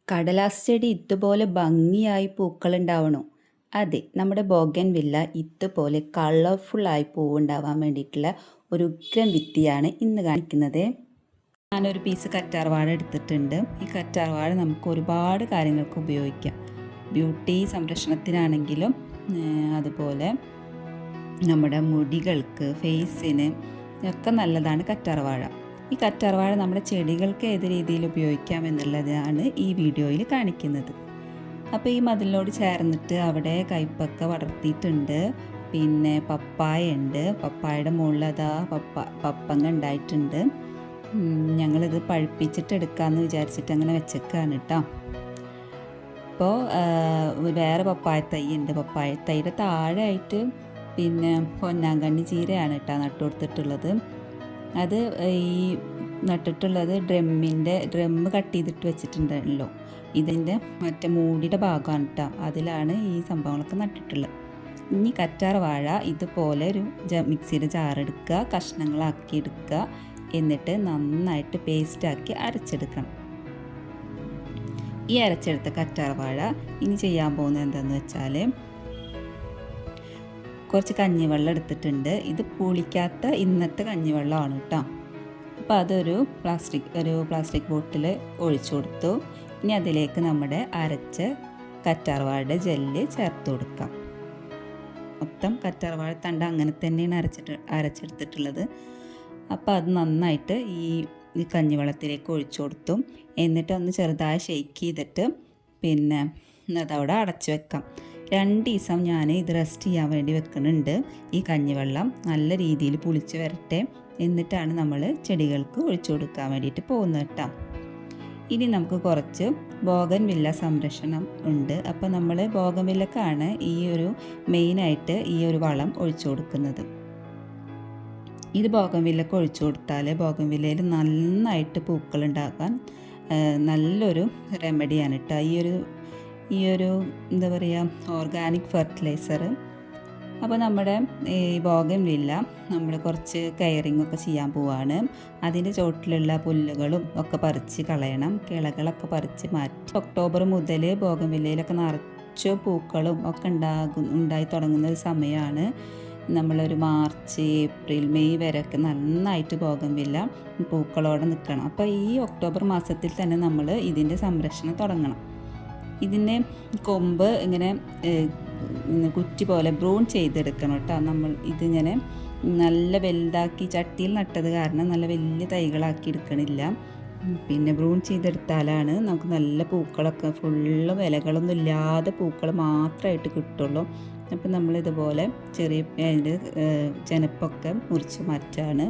കടലാസ് ചെടി ഇതുപോലെ ഭംഗിയായി പൂക്കളുണ്ടാവണോ? അതെ, നമ്മുടെ ബോഗൻവില്ല ഇതുപോലെ കളർഫുള്ളായി പൂവുണ്ടാവാൻ വേണ്ടിയിട്ടുള്ള ഒരു ഉഗ്രം വിത്തിയാണ് ഇന്ന് കാണിക്കുന്നത്. ഞാനൊരു പീസ് കറ്റാർവാഴ എടുത്തിട്ടുണ്ട്. ഈ കറ്റാർവാഴ നമുക്ക് ഒരുപാട് കാര്യങ്ങൾക്ക് ഉപയോഗിക്കാം. ബ്യൂട്ടി സംരക്ഷണത്തിനാണെങ്കിലും അതുപോലെ നമ്മുടെ മുടികൾക്ക്, ഫേസിന് ഒക്കെ നല്ലതാണ് കറ്റാർവാഴ. ഈ കറ്റാർവാഴ നമ്മുടെ ചെടികൾക്ക് ഏത് രീതിയിൽ ഉപയോഗിക്കാം എന്നുള്ളതാണ് ഈ വീഡിയോയിൽ കാണിക്കുന്നത്. അപ്പോൾ ഈ മതിലിനോട് ചേർന്നിട്ട് അവിടെ കൈപ്പക്ക വളർത്തിയിട്ടുണ്ട്, പിന്നെ പപ്പായ ഉണ്ട്. പപ്പായയുടെ മുകളിൽ അതാ പപ്പങ്ങ ഉണ്ടായിട്ടുണ്ട്. ഞങ്ങളിത് പഴുപ്പിച്ചിട്ട് എടുക്കാമെന്ന് വിചാരിച്ചിട്ട് അങ്ങനെ വെച്ചേക്കാണ് കേട്ടോ. അപ്പോൾ വേറെ പപ്പായ തൈ ഉണ്ട്. പപ്പായ തൈയുടെ താഴെ ആയിട്ട് പിന്നെ പൊന്നാങ്കണ്ണി ചീരയാണ് കേട്ടോ നട്ടുകൊടുത്തിട്ടുള്ളത്. അത് ഈ നട്ടിട്ടുള്ളത് ഡ്രമ്മ് കട്ട് ചെയ്തിട്ട് വെച്ചിട്ടുണ്ടല്ലോ, ഇതിൻ്റെ മറ്റേ മൂടിയുടെ ഭാഗമാണ് കേട്ടോ. അതിലാണ് ഈ സംഭവങ്ങളൊക്കെ നട്ടിട്ടുള്ളത്. ഇനി കറ്റാർവാഴ ഇതുപോലെ ഒരു മിക്സിയുടെ ജാറെടുക്കുക, കഷ്ണങ്ങളാക്കി എടുക്കുക, എന്നിട്ട് നന്നായിട്ട് പേസ്റ്റാക്കി അരച്ചെടുക്കണം. ഈ അരച്ചെടുത്ത കറ്റാർവാഴ ഇനി ചെയ്യാൻ പോകുന്നത് എന്താണെന്ന് വെച്ചാൽ, കുറച്ച് കഞ്ഞിവെള്ളം എടുത്തിട്ടുണ്ട്. ഇത് പുളിക്കാത്ത ഇന്നത്തെ കഞ്ഞിവെള്ളമാണ് കേട്ടോ. അപ്പോൾ അതൊരു പ്ലാസ്റ്റിക് ബോട്ടിൽ ഒഴിച്ചു കൊടുത്തു. ഇനി അതിലേക്ക് നമ്മുടെ അരച്ച കറ്റാർവാഴയുടെ ജെല്ല് ചേർത്ത് കൊടുക്കാം. മൊത്തം കറ്റാർവാഴ തണ്ട് അങ്ങനെ തന്നെയാണ് അരച്ചെടുത്തിട്ടുള്ളത്. അപ്പോൾ അത് നന്നായിട്ട് ഈ കഞ്ഞിവെള്ളത്തിലേക്ക് ഒഴിച്ചു കൊടുത്തു. എന്നിട്ട് ഒന്ന് ചെറുതായി ഷെയ്ക്ക് ചെയ്തിട്ട് പിന്നെ അതവിടെ അടച്ചു വെക്കാം. 2 ദിവസം ഞാൻ ഇത് റെസ്റ്റ് ചെയ്യാൻ വേണ്ടി വെക്കുന്നുണ്ട്. ഈ കഞ്ഞിവെള്ളം നല്ല രീതിയിൽ പുളിച്ച് വരട്ടെ, എന്നിട്ടാണ് നമ്മൾ ചെടികൾക്ക് ഒഴിച്ചു കൊടുക്കാൻ വേണ്ടിയിട്ട് പോകുന്നത് കേട്ടോ. ഇനി നമുക്ക് കുറച്ച് ബോഗൻവില്ല സംരക്ഷണം ഉണ്ട്. അപ്പോൾ നമ്മൾ ബോഗൻവില്ലക്കാണ് മെയിനായിട്ട് ഈ ഒരു വളം ഒഴിച്ചു കൊടുക്കുന്നത്. ഇത് ബോഗൻവില്ലക്ക് ഒഴിച്ചു കൊടുത്താൽ ബോഗൻവില്ലയിൽ നന്നായിട്ട് പൂക്കളുണ്ടാക്കാൻ നല്ലൊരു റെമഡിയാണ് കേട്ടോ. ഈ ഒരു എന്താ പറയുക, ഓർഗാനിക് ഫെർട്ടിലൈസർ. അപ്പോൾ നമ്മുടെ ഈ ബോഗൻവില്ല നമ്മൾ കുറച്ച് കെയറിങ് ഒക്കെ ചെയ്യാൻ പോവാണ്. അതിൻ്റെ ചോട്ടിലുള്ള പുല്ലുകളും ഒക്കെ പറിച്ച് കളയണം, കിളകളൊക്കെ പറിച്ച് മാറ്റി. ഒക്ടോബർ മുതൽ ബോഗൻവില്ലയിലൊക്കെ നിറച്ച് പൂക്കളും ഒക്കെ ഉണ്ടായി തുടങ്ങുന്ന ഒരു സമയമാണ്. നമ്മളൊരു മാർച്ച്, ഏപ്രിൽ, മെയ് വരെയൊക്കെ നന്നായിട്ട് ബോഗൻവില്ല പൂക്കളോടെ നിൽക്കണം. അപ്പോൾ ഈ ഒക്ടോബർ മാസത്തിൽ തന്നെ നമ്മൾ ഇതിൻ്റെ സംരക്ഷണം തുടങ്ങണം. ഇതിൻ്റെ കൊമ്പ് ഇങ്ങനെ കുറ്റി പോലെ ബ്രൂൺ ചെയ്തെടുക്കണം കേട്ടോ. നമ്മൾ ഇതിങ്ങനെ നല്ല വലുതാക്കി ചട്ടിയിൽ നട്ടത് കാരണം നല്ല വലിയ തൈകളാക്കി എടുക്കണില്ല. പിന്നെ ബ്രൂൺ ചെയ്തെടുത്താലാണ് നമുക്ക് നല്ല പൂക്കളൊക്കെ ഫുള്ള് ഇലകളൊന്നും ഇല്ലാതെ പൂക്കൾ മാത്രമായിട്ട് കിട്ടുള്ളൂ. അപ്പം നമ്മളിതുപോലെ ചെറിയ അതിൻ്റെ ചെനപ്പൊക്കെ മുറിച്ച് മാറ്റാണ്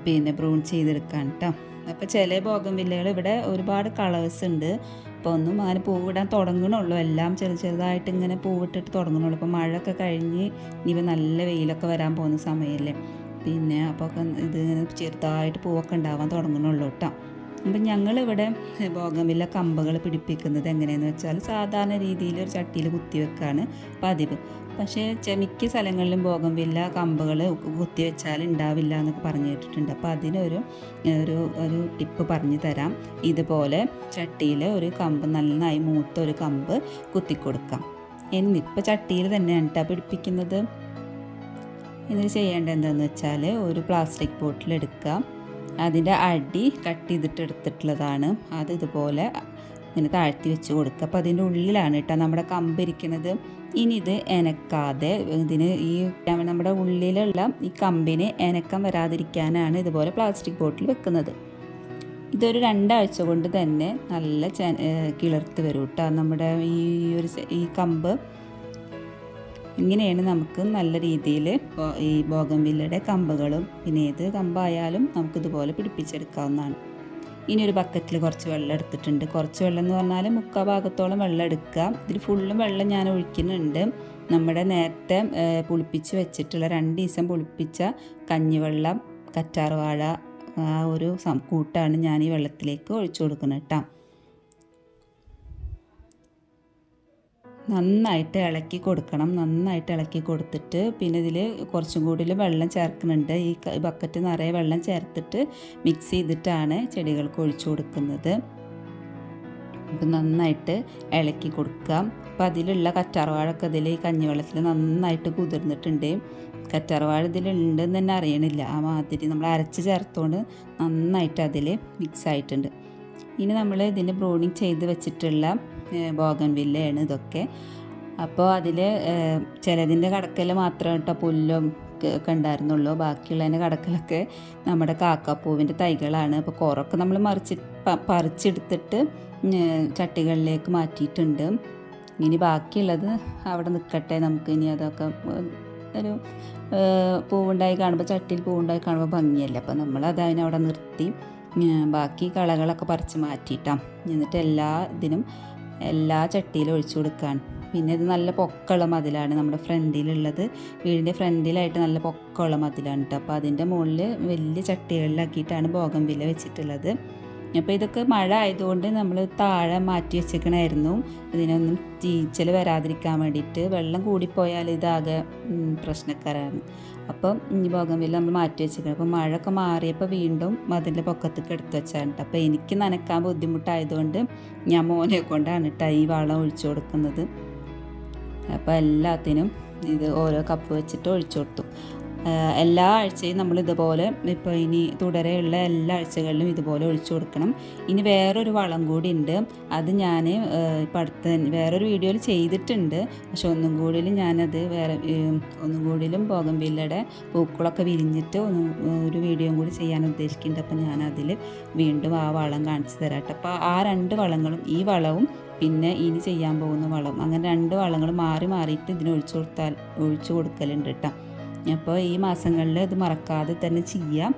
പിന്നെ ബ്രൂൺ ചെയ്തെടുക്കാൻ കേട്ടോ. അപ്പോൾ ചില ബോഗൻവില്ലകൾ ഇവിടെ ഒരുപാട് കളേഴ്സ് ഉണ്ട്. അപ്പോൾ ഒന്നും അങ്ങനെ പൂവിടാൻ തുടങ്ങണുള്ളൂ, എല്ലാം ചെറുതായിട്ട് ഇങ്ങനെ പൂവിട്ടിട്ട് തുടങ്ങണുള്ളൂ. അപ്പോൾ മഴയൊക്കെ കഴിഞ്ഞ് ഇനിയിപ്പോൾ നല്ല വെയിലൊക്കെ വരാൻ പോകുന്ന സമയമല്ലേ, പിന്നെ അപ്പോൾ ഇത് ഇങ്ങനെ ചെറുതായിട്ട് പൂവൊക്കെ ഉണ്ടാവാൻ തുടങ്ങണുള്ളൂ കേട്ടോ. അപ്പം ഞങ്ങളിവിടെ ബോഗൻവില്ല കമ്പുകൾ പിടിപ്പിക്കുന്നത് എങ്ങനെയാണെന്ന് വെച്ചാൽ സാധാരണ രീതിയിൽ ഒരു ചട്ടിയിൽ കുത്തി വെക്കാണ് പതിവ്. പക്ഷേ മിക്ക സ്ഥലങ്ങളിലും ബോഗൻവില്ല കമ്പുകൾ കുത്തി വെച്ചാൽ ഉണ്ടാവില്ല എന്നൊക്കെ പറഞ്ഞു കേട്ടിട്ടുണ്ട്. അപ്പോൾ അതിനൊരു ഒരു ടിപ്പ് പറഞ്ഞു തരാം. ഇതുപോലെ ചട്ടിയിൽ ഒരു കമ്പ്, നന്നായി മൂത്ത ഒരു കമ്പ് കുത്തിക്കൊടുക്കാം. എന്നിപ്പോൾ ചട്ടിയിൽ തന്നെയാണ് കേട്ടോ പിടിപ്പിക്കുന്നത്. എന്നിട്ട് ചെയ്യേണ്ടത് എന്താണെന്ന് വെച്ചാൽ, ഒരു പ്ലാസ്റ്റിക് ബോട്ടിൽ എടുക്കാം. അതിൻ്റെ അടി കട്ട് ചെയ്തിട്ട് എടുത്തിട്ടുള്ളതാണ്. അത് ഇതുപോലെ ഇങ്ങനെ താഴ്ത്തി വെച്ച് കൊടുക്കുക. അപ്പോൾ അതിൻ്റെ ഉള്ളിലാണ് കേട്ടോ നമ്മുടെ കമ്പ് ഇരിക്കുന്നത്. ഇനി ഇത് എനക്കാതെ നമ്മുടെ ഉള്ളിലുള്ള ഈ കമ്പിന് എനക്കം വരാതിരിക്കാനാണ് ഇതുപോലെ പ്ലാസ്റ്റിക് ബോട്ടിൽ വെക്കുന്നത്. ഇതൊരു 2 ആഴ്ച കൊണ്ട് തന്നെ നല്ല കിളിർത്ത് വരും കേട്ടോ നമ്മുടെ ഈ കമ്പ്. ഇങ്ങനെയാണ് നമുക്ക് നല്ല രീതിയിൽ ഈ ബോഗൻവില്ലയുടെ കമ്പുകളും പിന്നെ ഏത് കമ്പായാലും നമുക്കിതുപോലെ പിടിപ്പിച്ചെടുക്കാവുന്നതാണ്. ഇനി ഒരു ബക്കറ്റിൽ കുറച്ച് വെള്ളം എടുത്തിട്ടുണ്ട്. കുറച്ച് വെള്ളം എന്ന് പറഞ്ഞാൽ 3/4 ഭാഗത്തോളം വെള്ളം എടുക്കുക. ഇതിൽ ഫുള്ളും വെള്ളം ഞാൻ ഒഴിക്കുന്നുണ്ട്. നമ്മുടെ നേരത്തെ പുളിപ്പിച്ച് വെച്ചിട്ടുള്ള 2 ദിവസം പുളിപ്പിച്ച കഞ്ഞിവെള്ളം, കറ്റാർവാഴ ആ ഒരു കൂട്ടാണ് ഞാൻ ഈ വെള്ളത്തിലേക്ക് ഒഴിച്ചു കൊടുക്കുന്നത് കേട്ടോ. നന്നായിട്ട് ഇളക്കി കൊടുക്കണം. നന്നായിട്ട് ഇളക്കി കൊടുത്തിട്ട് പിന്നെ ഇതിൽ കുറച്ചും കൂടി വെള്ളം ചേർക്കുന്നുണ്ട്. ഈ ബക്കറ്റ് നിറയെ വെള്ളം ചേർത്തിട്ട് മിക്സ് ചെയ്തിട്ടാണ് ചെടികൾക്ക് ഒഴിച്ചു കൊടുക്കുന്നത്. അപ്പം നന്നായിട്ട് ഇളക്കി കൊടുക്കുക. അപ്പോൾ അതിലുള്ള കറ്റാർവാഴൊക്കെ ഇതിൽ ഈ കഞ്ഞിവെള്ളത്തിൽ നന്നായിട്ട് കുതിർന്നിട്ടുണ്ട്. കറ്റാർവാഴ ഇതിലുണ്ടെന്ന് തന്നെ അറിയണില്ല, ആ മാതിരി നമ്മൾ അരച്ച് ചേർത്തുകൊണ്ട് നന്നായിട്ട് അതിൽ മിക്സ് ആയിട്ടുണ്ട്. ഇനി നമ്മൾ ഇതിന് ബ്രൂണിങ് ചെയ്ത് വെച്ചിട്ടുള്ള ബോഗൺവില്ലയാണ് ഇതൊക്കെ. അപ്പോൾ അതിൽ ചിലതിൻ്റെ കടക്കൽ മാത്രം കേട്ടോ പുല്ലും ഒക്കെ ഉണ്ടായിരുന്നുള്ളൂ, ബാക്കിയുള്ളതിൻ്റെ കടക്കലൊക്കെ നമ്മുടെ കാക്കാപ്പൂവിൻ്റെ തൈകളാണ്. അപ്പോൾ കുറൊക്കെ നമ്മൾ പറിച്ചെടുത്തിട്ട് ചട്ടികളിലേക്ക് മാറ്റിയിട്ടുണ്ട്. ഇനി ബാക്കിയുള്ളത് അവിടെ നിൽക്കട്ടെ, നമുക്ക് ഇനി അതൊക്കെ ഒരു പൂവുണ്ടായി കാണുമ്പോൾ, ചട്ടിയിൽ പൂവുണ്ടായി കാണുമ്പോൾ ഭംഗിയല്ല. അപ്പോൾ നമ്മളത് അതിനവിടെ നിർത്തി ബാക്കി കളകളൊക്കെ പറിച്ച് മാറ്റിയിട്ടാം. എന്നിട്ട് എല്ലാ ചട്ടിയിലും ഒഴിച്ചു കൊടുക്കുകയാണ്. പിന്നെ ഇത് നല്ല പൊക്കമുള്ള മതിലാണ് നമ്മുടെ ഫ്രണ്ടിലുള്ളത്, വീടിൻ്റെ ഫ്രണ്ടിലായിട്ട് നല്ല പൊക്കമുള്ള മതിലാണ് കേട്ടോ. അപ്പോൾ അതിൻ്റെ മുകളിൽ വലിയ ചട്ടികളിലാക്കിയിട്ടാണ് ബോഗൺവില്ല വെച്ചിട്ടുള്ളത്. അപ്പോൾ ഇതൊക്കെ മഴ ആയതുകൊണ്ട് നമ്മൾ താഴെ മാറ്റി വെച്ചിരിക്കണമായിരുന്നു, ഇതിനൊന്നും ചീച്ചൽ വരാതിരിക്കാൻ വേണ്ടിയിട്ട്. വെള്ളം കൂടിപ്പോയാൽ ഇതാകെ പ്രശ്നക്കാരാണ്. അപ്പം ഈ ബോഗൺവില്ല നമ്മൾ മാറ്റി വെച്ചിരിക്കണം. അപ്പോൾ മഴയൊക്കെ മാറിയപ്പോൾ വീണ്ടും മതിലിൻ്റെ പൊക്കത്തേക്ക് എടുത്ത് വെച്ചാണ്. അപ്പോൾ എനിക്ക് നനക്കാൻ ബുദ്ധിമുട്ടായതുകൊണ്ട് ഞാൻ മോനെ കൊണ്ടാണ് കേട്ടോ ഈ വളം ഒഴിച്ചു കൊടുക്കുന്നത്. അപ്പോൾ എല്ലാത്തിനും ഇത് ഓരോ കപ്പ് വെച്ചിട്ട് ഒഴിച്ചു കൊടുത്തു. എല്ലാ ആഴ്ചയും നമ്മൾ ഇതുപോലെ, ഇപ്പോൾ ഇനി തുടരെയുള്ള എല്ലാ ആഴ്ചകളിലും ഇതുപോലെ ഒഴിച്ചു കൊടുക്കണം. ഇനി വേറൊരു വളം കൂടി ഉണ്ട്, അത് ഞാൻ ഇപ്പം അടുത്ത് വേറൊരു വീഡിയോയിൽ ചെയ്തിട്ടുണ്ട്. പക്ഷെ ഒന്നും കൂടിയും ബോഗൺവില്ലയുടെ പൂക്കളൊക്കെ വിരിഞ്ഞിട്ട് ഒരു വീഡിയോയും കൂടി ചെയ്യാൻ ഉദ്ദേശിക്കുന്നുണ്ട്. അപ്പോൾ ഞാനതിൽ വീണ്ടും ആ വളം കാണിച്ചു തരാം കേട്ടോ. അപ്പോൾ ആ 2 വളങ്ങളും, ഈ വളവും പിന്നെ ഇനി ചെയ്യാൻ പോകുന്ന വളം, അങ്ങനെ 2 വളങ്ങൾ മാറിയിട്ട് ഇതിന് ഒഴിച്ചു കൊടുക്കലുണ്ട് കേട്ടോ. അപ്പോൾ ഈ മാസങ്ങളിൽ ഇത് മറക്കാതെ തന്നെ ചെയ്യാം.